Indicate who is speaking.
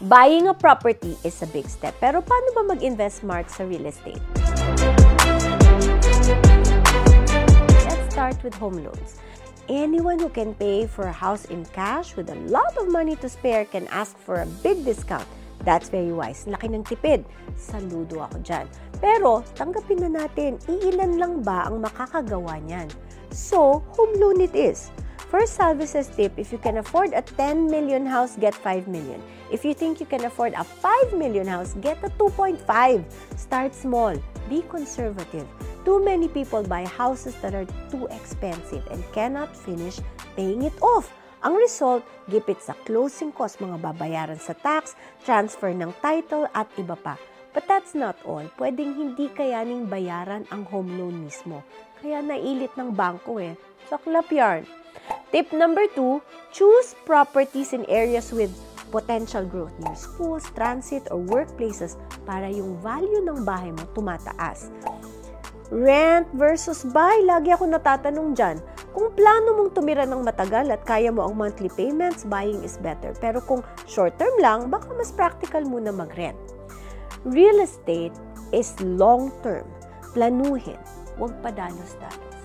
Speaker 1: Buying a property is a big step. Pero paano ba mag-invest smart sa real estate? Let's start with home loans. Anyone who can pay for a house in cash with a lot of money to spare can ask for a big discount. That's very wise. Laki ng tipid. Saludo ako dyan. Pero, tanggapin na natin, iilan lang ba ang makakagawa niyan? So, home loan it is. First Salvis's tip, if you can afford a 10 million house, get 5 million. If you think you can afford a 5 million house, get a 2.5. Start small. Be conservative. Too many people buy houses that are too expensive and cannot finish paying it off. Ang result, gipit sa closing cost, mga babayaran sa tax, transfer ng title, at iba pa. But that's not all. Pwedeng hindi kayaning bayaran ang home loan mismo. Kaya nailit ng bangko Saklap yarn. Tip number 2, choose properties in areas with potential growth near schools, transit, or workplaces para yung value ng bahay mo tumataas. Rent versus buy, lagi ako natatanong dyan. Kung plano mong tumira ng matagal at kaya mo ang monthly payments, buying is better. Pero kung short term lang, baka mas practical muna mag-rent. Real estate is long term. Planuhin, huwag padalos-dalos.